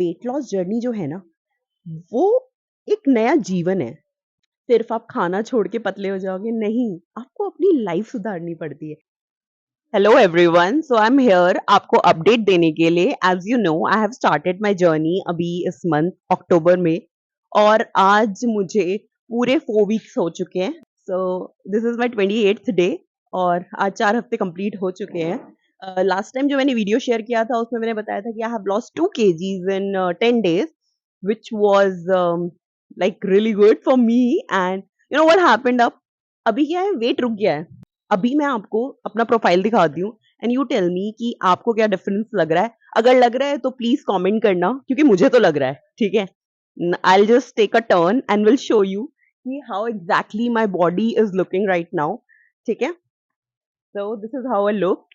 Weight loss journey जो है ना, वो एक नया जीवन है। सिर्फ आप खाना छोड़ के पतले हो जाओगे नहीं, आपको अपनी लाइफ सुधारनी पड़ती है। Hello everyone, so I am here आपको अपडेट देने के लिए। As you know, I have started my journey अभी इस मंथ अक्टूबर में, और आज मुझे पूरे 4 वीक्स हो चुके हैं। सो this is my 28th day, और आज 4 हफ्ते कंप्लीट हो चुके हैं। लास्ट टाइम जो मैंने वीडियो शेयर किया था उसमें मैंने बताया था कि I have lost 2 kgs in 10 days, which was like really good for me. And you know what happened up? अभी क्या है, वेट रुक गया है। अभी मैं आपको अपना प्रोफाइल दिखाती हूँ, एंड यू टेल मी कि आपको क्या डिफरेंस लग रहा है। अगर लग रहा है तो प्लीज कमेंट करना, क्योंकि मुझे तो लग रहा है। ठीक है, I just take a turn and will show you कि how exactly my body is looking right now. ठीक है, so this is how I look.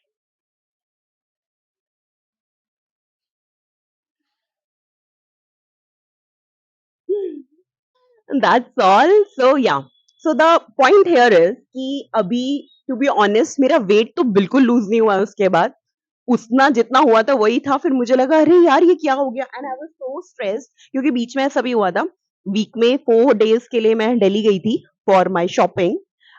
That's all. So yeah. So the point here is कि अभी to be honest मेरा wait तो बिल्कुल loose नहीं हुआ है उसके बाद। उतना जितना हुआ था वही था। फिर मुझे लगा अरे यार ये क्या हो गया, and I was so stressed क्योंकि बीच में ऐसा भी हुआ था। वीक में 4 days के लिए मैं दिल्ली गई थी for my shopping,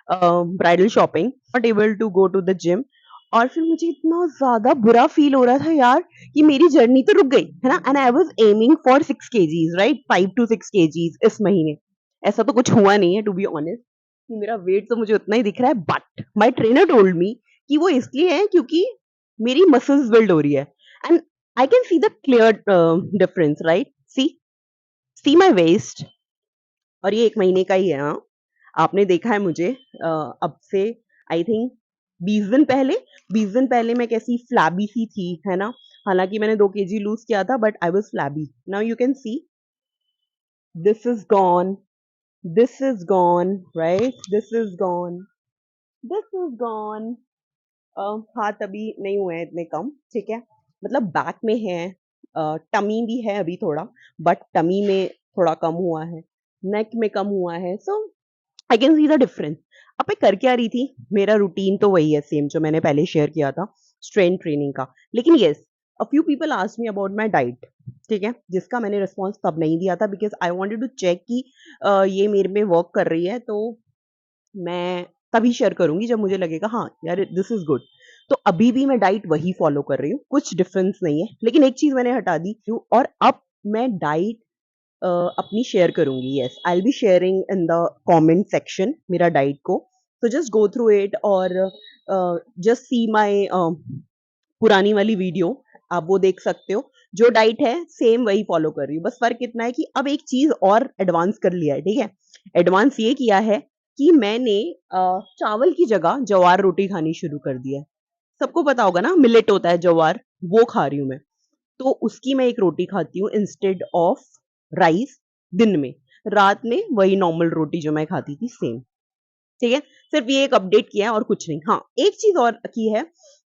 bridal shopping, not able to go to the gym. और फिर मुझे इतना ज्यादा बुरा फील हो रहा था यार कि मेरी जर्नी तो रुक गई है ना। And I was aiming for 6 kgs, right, 5 to 6 kgs इस महीने। ऐसा तो कुछ हुआ नहीं है टू बी ऑनेस्ट कि मेरा वेट तो मुझे उतना ही दिख रहा है, but my trainer told me कि वो इसलिए है क्योंकि मेरी मसल्स बिल्ड हो रही है। And I can see the clear difference, right. See see my waist, और ये 1 महीने का ही है। हाँ, आपने देखा है मुझे अब से आई थिंक 20 दिन पहले। 20 दिन पहले मैं कैसी फ्लैबी सी थी, है ना। हालांकि मैंने 2 kg लूज किया था, but I was flabby. Now you can see this is gone, this is gone, right, this is gone, this is gone. हाथ अभी नहीं हुए हैं इतने कम, ठीक है। मतलब बैक में है, टमी भी है अभी थोड़ा, बट टमी में थोड़ा कम हुआ है, नेक में कम हुआ है। So I can see the difference. अब मैं कर क्या रही थी, मेरा रूटीन तो वही है सेम जो मैंने पहले शेयर किया था, स्ट्रेंथ ट्रेनिंग का। लेकिन yes, a few people asked me about my diet, ठीक है, जिसका मैंने रिस्पॉन्स तब नहीं दिया था because I wanted to check कि ये मेरे में वर्क कर रही है। तो मैं तभी शेयर करूँगी जब मुझे लगेगा हाँ यार दिस इज़ गुड। तो अभी भी मैं डाइट वही फ़ॉलो कर रही हूँ, कुछ डिफरेंस नहीं है। लेकिन एक चीज़ मैंने हटा दी क्यों, और अब मैं डाइट अपनी शेयर करूँगी। Yes, I will be sharing in the comment section मेरा डाइट को। तो जस्ट गो थ्रू इट, और जस्ट सी माय पुरानी वाली वीडियो, आप वो देख सकते हो। जो डाइट है सेम वही फ़ॉलो कर रही हूँ। बस फ़र्क इतना है कि अब एक चीज़ और एडवांस कर लिया है, ठीक है? एडवांस ये किया है कि मैंने चावल की जगह जवार रोटी खानी शुरू कर दी है। सबको पता होगा ना, मिलेट होता है जवार, वो खा रही हूँ मैं। तो उसकी मैं एक रोटी खाती हूँ इंस्टेड ऑफ राइस दिन में। रात में वही नॉर्मल रोटी जो मैं खाती थी सेम, ठीक है। सिर्फ ये एक अपडेट किया है और कुछ नहीं। हाँ, एक चीज और की है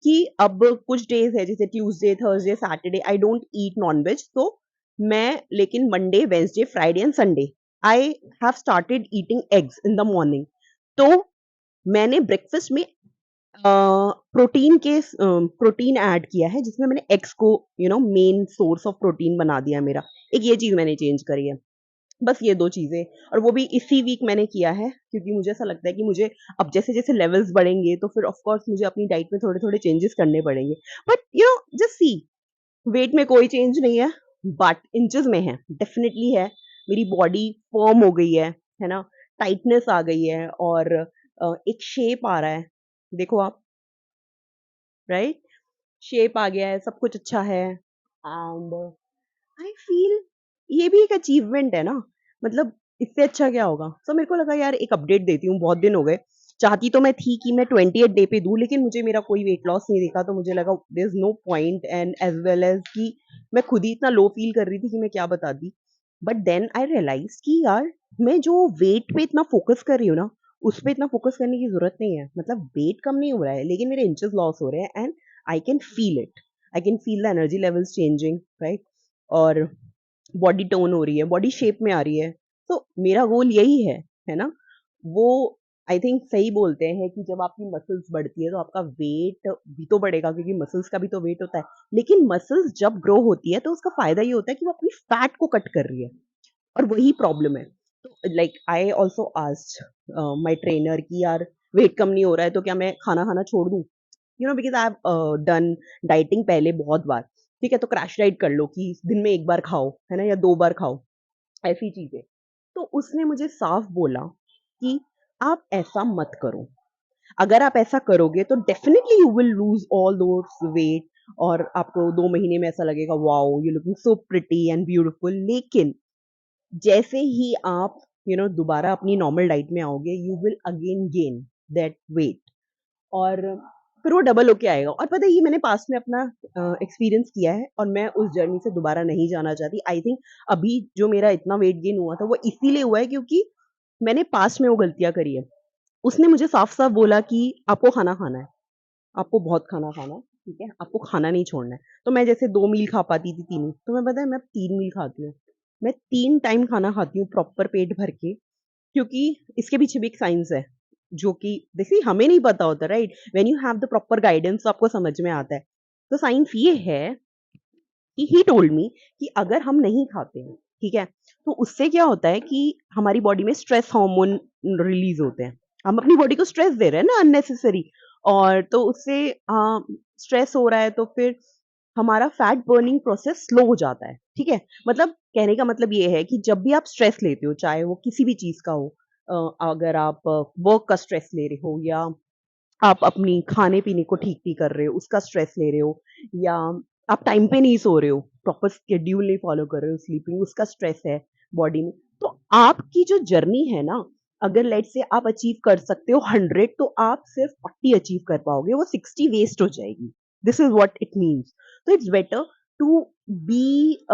कि अब कुछ डेज है जैसे Tuesday, Thursday, Saturday I don't eat nonveg. तो मैं लेकिन Monday, Wednesday, Friday and Sunday I have started eating eggs in the morning. तो मैंने ब्रेकफास्ट में प्रोटीन ऐड किया है, जिसमें मैंने एग्स को मेन सोर्स ऑफ प्रोटीन बना दिया मेरा। एक ये चीज मैंने चेंज करी है। बस ये 2 चीज़ें, और वो भी इसी वीक मैंने किया है क्योंकि मुझे ऐसा लगता है कि मुझे अब जैसे-जैसे लेवल्स बढ़ेंगे तो फिर ऑफ कोर्स मुझे अपनी डाइट में थोड़े-थोड़े चेंजेस करने पड़ेंगे। बट जस्ट सी, वेट में कोई चेंज नहीं है, बट इंचेस में है, डेफिनिटली है। मेरी बॉडी फर्म हो गई है ना? टाइटनेस आ गई है, और एक शेप आ रहा है। देखो आप, राइट? शेप आ गया है, सब कुछ अच्छा है, एंड आई फील ये भी एक अचीवमेंट है ना। मतलब इससे अच्छा क्या होगा। सो मेरे को लगा यार एक अपडेट देती हूँ, बहुत दिन हो गए। चाहती तो मैं थी कि मैं 28th डे पे दूं, लेकिन मुझे मेरा कोई वेट लॉस नहीं दिखा, तो मुझे लगा there is no point, and as well as कि मैं खुद ही इतना लो फील कर रही थी कि मैं क्या बताती। बट देन आई रियलाइज कि यार मैं जो वेट पे इतना फोकस कर रही हूँ ना, उस पे इतना फोकस करने की जरूरत नहीं है। मतलब वेट कम नहीं हो रहा है, लेकिन मेरे इंचेस लॉस हो रहे हैं, and I can feel it. I can feel the energy levels changing, right. और बॉडी टोन हो रही है, बॉडी शेप में आ रही है। तो मेरा गोल यही है ना। वो आई थिंक सही बोलते हैं कि जब आपकी मसल्स बढ़ती है तो आपका वेट भी तो बढ़ेगा, क्योंकि मसल्स का भी तो वेट होता है। लेकिन मसल्स जब ग्रो होती है तो उसका फायदा ये होता है कि वो अपनी फैट को कट कर रही है, और वही प्रॉब्लम है। तो like I also asked my trainer कि यार वेट कम नहीं हो रहा है तो क्या मैं खाना खाना छोड़ दूं, because I have done dieting पहले बहुत बार। ठीक है, तो क्रैश डाइट कर लो कि दिन में एक बार खाओ, है ना, या 2 बार खाओ, ऐसी चीजें। तो उसने मुझे साफ बोला कि आप ऐसा मत करो। अगर आप ऐसा करोगे तो definitely you will lose all those weight, और आपको 2 महीने में ऐसा लगेगा wow you looking so pretty and beautiful. लेकिन जैसे ही आप दोबारा अपनी नॉर्मल डाइट में आओगे, you will again gain that weight, और फिर वो डबल होके आएगा। और पता है, ये मैंने पास्ट में अपना एक्सपीरियंस किया है, और मैं उस जर्नी से दोबारा नहीं जाना चाहती। आई थिंक अभी जो मेरा इतना वेट गेन हुआ था वो इसीलिए हुआ है क्योंकि मैंने पास्ट में वो गलतियां करी है। उसने मुझे साफ साफ बोला कि आपको खाना खाना है, आपको बहुत खाना खाना है, ठीक है, आपको खाना नहीं छोड़ना है। तो मैं जैसे 2 मील खा पाती थी, 3 मील, तो मैं पता है मैं 3 मील खाती हूँ। मैं 3 टाइम खाना खाती हूँ प्रॉपर पेट भर के, क्योंकि इसके पीछे भी एक साइंस है, जो कि देखिए हमें नहीं पता होता, right. When you have the proper guidance तो आपको समझ में आता है। तो साइंस ये है कि ही टोल्ड मी कि अगर हम नहीं खाते हैं, ठीक है, तो उससे क्या होता है कि हमारी बॉडी में स्ट्रेस हार्मोन रिलीज होते हैं। हम अपनी बॉडी को स्ट्रेस दे रहे हैं ना अननेसेसरी, और तो उससे स्ट्रेस हो रहा है तो फिर हमारा फैट बर्निंग प्रोसेस स्लो हो जाता है, ठीक है। मतलब कहने का मतलब ये है कि जब भी आप स्ट्रेस लेते हो, चाहे वो किसी भी चीज का हो, अगर आप वर्क का स्ट्रेस ले रहे हो, या आप अपनी खाने-पीने को ठीक नहीं कर रहे हो, उसका स्ट्रेस ले रहे हो, या आप टाइम पे नहीं सो रहे हो, प्रॉपर शेड्यूल नहीं फॉलो कर रहे हो स्लीपिंग, उसका स्ट्रेस है बॉडी में। तो आपकी जो जर्नी है ना, अगर लेट्स से आप अचीव कर सकते हो 100, तो आप सिर्फ 40 अचीव कर पाओगे, वो 60 वेस्ट हो जाएगी। This is what it means. तो it's better to be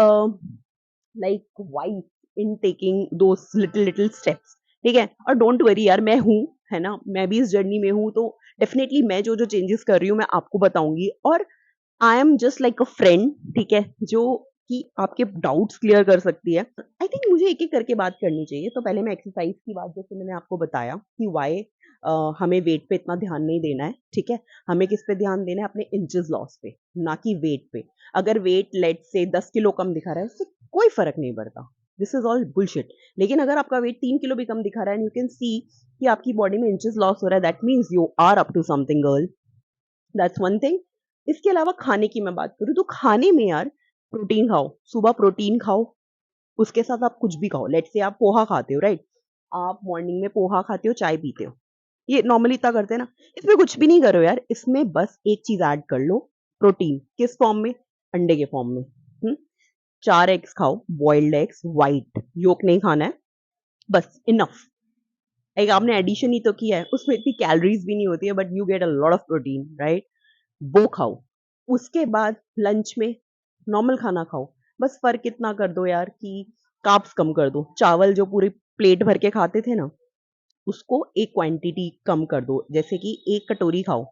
like wise in taking those little little steps, ठीक है। और डोंट वरी यार, मैं हूँ, है ना, मैं भी इस जर्नी में हूँ, तो डेफिनेटली मैं जो जो चेंजेस कर रही हूँ मैं आपको बताऊंगी। और I am just like a friend, ठीक है, जो कि आपके डाउट्स क्लियर कर सकती है। आई थिंक मुझे एक एक करके बात करनी चाहिए। तो पहले मैं एक्सरसाइज की बात, जैसे मैंने आपको बताया कि वाई हमें वेट पे इतना ध्यान नहीं देना है, ठीक है। हमें किस पे ध्यान देना है? अपने इंचेस लॉस पे, ना कि वेट पे। अगर वेट लेट से 10 किलो कम दिखा रहा है, उससे कोई फर्क नहीं पड़ता। This is all bullshit. लेकिन अगर आपका वेट 3 किलो भी कम दिखा रहा है, यू कैन सी कि आपकी बॉडी में इंचेस लॉस हो रहा है, that means you are up to something girl. That's one thing. इसके अलावा खाने की मैं बात करूँ तो खाने में यार प्रोटीन खाओ, सुबह प्रोटीन खाओ, उसके साथ आप कुछ भी खाओ। लेट्स से आप पोहा खाते हो, राइट, आप मॉर्निंग में पोहा खाते हो, चाय पीते हो, ये नॉर्मली इतना करते हैं ना। इसमें कुछ भी नहीं करो यार, इसमें बस एक चीज ऐड कर लो, प्रोटीन। किस फॉर्म में? अंडे के फॉर्म में। 4 एग्स खाओ, बॉइल्ड एग्स, वाइट योक नहीं खाना है, बस इनफ। एक आपने एडिशन ही तो किया है, उसमें इतनी कैलोरीज भी नहीं होती है, but you get a lot of protein, right. वो खाओ। उसके बाद लंच में नॉर्मल खाना खाओ। बस फ़र्क इतना कर दो यार कि कार्ब्स कम कर दो। चावल जो पूरी प्लेट भर के खाते थे ना, उसको एक क्वांटिटी कम कर दो। जैसे कि 1 कटोरी खाओ,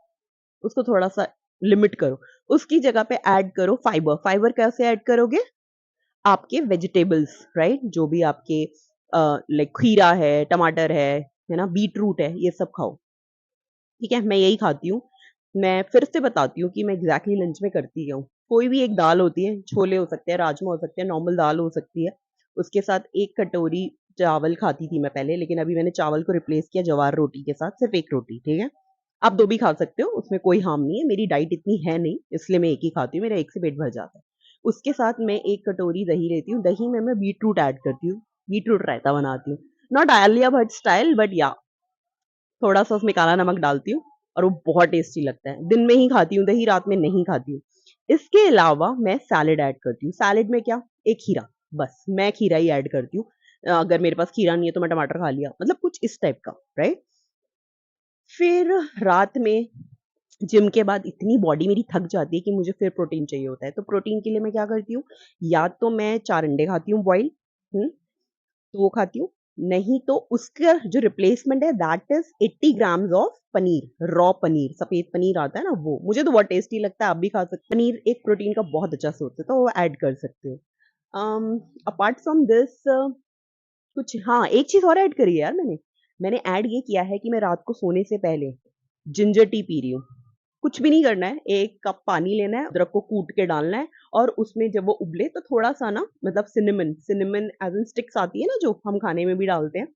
उसको थोड़ा-सा लिमिट करो। उसकी जगह पे ऐड करो फाइबर। फाइबर कैसे ऐड करोगे? आपके वेजिटेबल्स, राइट? जो भी आपके लाइक खीरा है, टमाटर है ना? बीट रूट है, ये सब खाओ। ठीक है, मैं यही खाती हूँ। मैं फिर से बताती हूँ कि मैं एग्ज़ैक्टली लंच में करती क्या हूँ। कोई भी एक दाल होती है, छोले हो सकते हैं, राजमा हो सकते हैं, नॉर्मल दाल हो सकती है। उसके साथ 1 कटोरी चावल खाती थी मैं पहले, लेकिन अभी मैंने चावल को रिप्लेस किया जवार रोटी के साथ, सिर्फ़ 1 रोटी, ठीक है? आप 2 भी खा सकते हो, उसमें कोई हार्म नहीं है। मेरी डाइट इतनी है नहीं, इसलिए मैं 1 ही खाती हूँ, मेरा 1 से पेट भर जाता है। उसके साथ मैं 1 कटोरी दही लेती हूँ, दही में मैं बीटरूट ऐड करती हूँ, बीटरूट रायता बनाती हूँ। Not Alia Bhatt style, but या थोड़ा-सा उसमें काला नमक डालती हूँ, और वो बहुत टेस्टी लगता है। दिन में ही खाती हूँ दही, रात में नहीं खाती हूँ। इसके अलावा मैं सैलेड ऐड करती हूँ। सैलेड में क्या? 1 खीरा, बस मैं खीरा ही ऐड करती हूँ। अगर मेरे पास खीरा नहीं है तो मैं टमाटर खा लिया, मतलब कुछ इस टाइप का, राइट? फिर रात में जिम के बाद इतनी बॉडी मेरी थक जाती है कि मुझे फिर प्रोटीन चाहिए होता है। तो प्रोटीन के लिए मैं क्या करती हूँ? या तो मैं 4 अंडे खाती हूँ बॉइल्ड, हुँ? तो वो खाती हूँ। नहीं तो उसका जो रिप्लेसमेंट है that is 80 grams of paneer, raw paneer, सफ़ेद पनीर आता है ना वो। मुझे तो बहुत टेस्टी लगता है, आप भी खा सकते हैं। पनीर एक प्रोटीन का बहुत अच्छा सोर्स है, तो वो ऐड कर सकते हो। अपार्ट फ्रॉम दिस कुछ हाँ, एक चीज़ और ऐड करी है यार मैंने। मैंने ऐड ये किया है कि मैं रात को सोने से पहले जिंजर टी पी रही हूँ। कुछ भी नहीं करना है, 1 कप पानी लेना है, अदरक को कूट के डालना है और उसमें जब वो उबले तो थोड़ा-सा ना मतलब सिनेमन एज़ इन स्टिक्स आती है ना जो हम खाने में भी डालते हैं,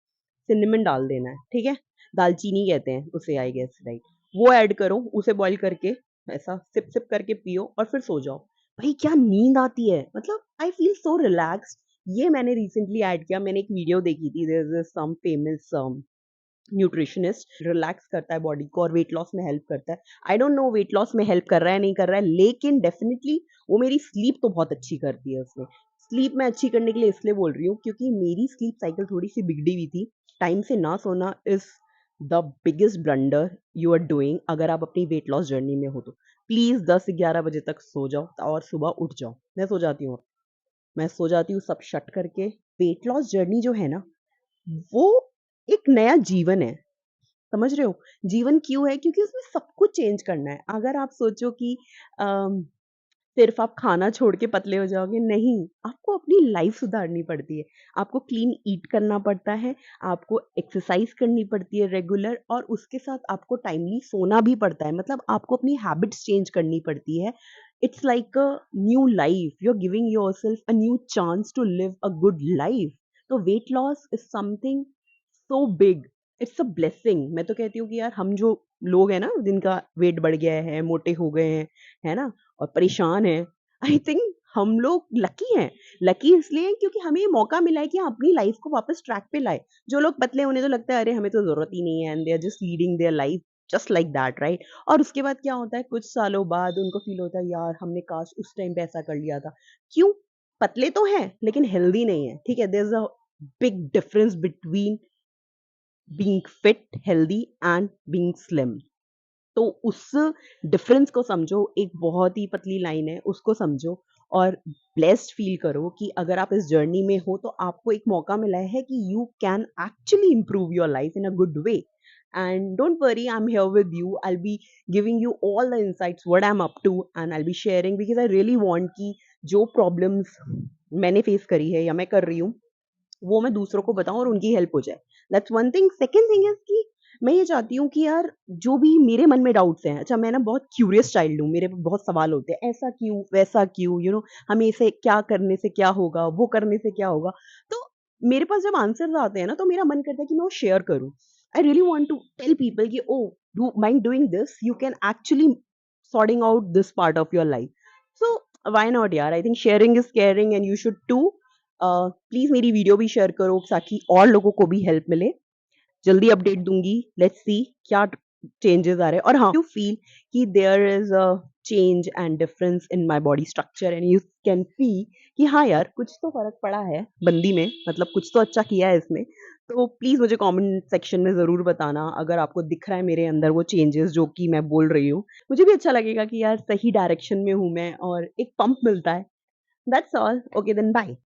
सिनेमन डाल देना है, ठीक है? दालचीनी कहते हैं उसे आई गेस राइट। वो ऐड करो, उसे बॉयल करके ऐसा सिप-सिप करके पियो और फिर सो जाओ। भाई क्या नींद आती है, मतलब आई फील सो रिलैक्स्ड। ये मैंने रिसेंटली ऐड किया, मैंने एक वीडियो देखी थी, there is some famous nutritionist relax करता है बॉडी को और वेट लॉस में हेल्प करता है। I don't know weight loss में हेल्प कर रहा है नहीं कर रहा है, लेकिन डेफिनिटली वो मेरी स्लीप तो बहुत अच्छी करती है उसमें। स्लीप मैं अच्छी करने के लिए इसलिए बोल रही हूँ क्योंकि मेरी स्लीप साइकिल थोड़ी-सी बिगड़ी हुई थी। टाइम से ना सोना is the biggest blunder you are doing अगर आप अपनी वेट लॉस जर्नी में हो तो। प्लीज़ 10-11 बजे तक सो जाओ और सुबह उठ जाओ। मैं सो जाती हूँ सब शट करके। वेट लॉस जर्नी जो है ना, वो एक नया जीवन है। समझ रहे हो? जीवन क्यों है? क्योंकि उसमें सब कुछ चेंज करना है। अगर आप सोचो कि अम, सिर्फ़ आप खाना छोड़ के पतले हो जाओगे, नहीं, आपको अपनी लाइफ़ सुधारनी पड़ती है। आपको क्लीन ईट करना पड़ता है, आपको एक्सरसाइज़ करनी पड़ती है रेगुलर और उसके साथ आपको टाइमली सोना भी पड़ता है। मतलब आपको अपनी हैबिट्स चेंज करनी पड़ती है। It's like a new life, you are giving yourself a new chance to live a good life. तो weight loss is something so big, it's a blessing. मैं तो कहती हूँ कि यार हम जो लोग हैं ना जिनका वेट बढ़ गया है, मोटे हो गए हैं, है ना? और परेशान हैं, आई थिंक हम लोग लकी हैं। लकी इसलिए हैं क्योंकि हमें ये मौका मिला है कि हम अपनी लाइफ़ को वापस ट्रैक पे लाएँ। जो लोग पतले हैं उन्हें तो लगता है अरे हमें तो ज़रूरत ही नहीं है and they are just leading their life just like that right? और उसके बाद क्या होता है कुछ सालों बाद उनको फ़ील होता है यार हमने काश उस टाइम पे ऐसा कर लिया था। क्यों? पतले तो हैं लेकिन हेल्दी नहीं है, ठीक है? There is a big difference between being fit, healthy and being slim. तो उस डिफरेंस को समझो, एक बहुत ही पतली लाइन है, उसको समझो और ब्लेस्ड फील करो कि अगर आप इस जर्नी में हो तो आपको एक मौका मिला है कि you can actually improve your life in a good way. And don't worry, I'm here with you. I'll be giving you all the insights what I'm up to and I'll be sharing because I really want कि जो problems मैंने face करी है या मैं कर रही हूँ वो मैं दूसरों को बताऊँ और उनकी हेल्प हो जाए। That's one thing. Second thing is कि मैं ये चाहती हूँ कि यार जो भी मेरे मन में डाउट्स हैं, अच्छा मैं ना बहुत क्यूरियस चाइल्ड हूँ, मेरे बहुत सवाल होते हैं, ऐसा क्यों, वैसा क्यों, हमें इसे क्या करने से क्या होगा, वो करने से क्या होगा? तो मेरे पास जब आंसर्स आते हैं ना, तो मेरा मन करता है कि मैं वो शेयर करूँ। I really want to tell people कि oh! Do mind doing this? You can actually sorting out this part of your life. So why not यार? I think sharing is caring and you should too. Please मेरी video भी share करो ताकि और लोगों को भी हेल्प मिले। जल्दी अपडेट दूँगी, लेट्स सी क्या चेंजेस आ रहे हैं और हाँ, यू फील कि there is a change and difference in my body structure and you can see कि हाँ यार, कुछ तो फ़र्क पड़ा है बंदी में, मतलब कुछ तो अच्छा किया है इसने। तो प्लीज़ मुझे कमेंट सेक्शन में ज़रूर बताना अगर आपको दिख रहा है मेरे अंदर वो चेंजेस जो कि मैं बोल रही हूँ। मुझे भी अच्छा लगेगा कि यार सही डायरेक्शन में हूँ मैं और एक पंप मिलता है। That's all. Okay then bye.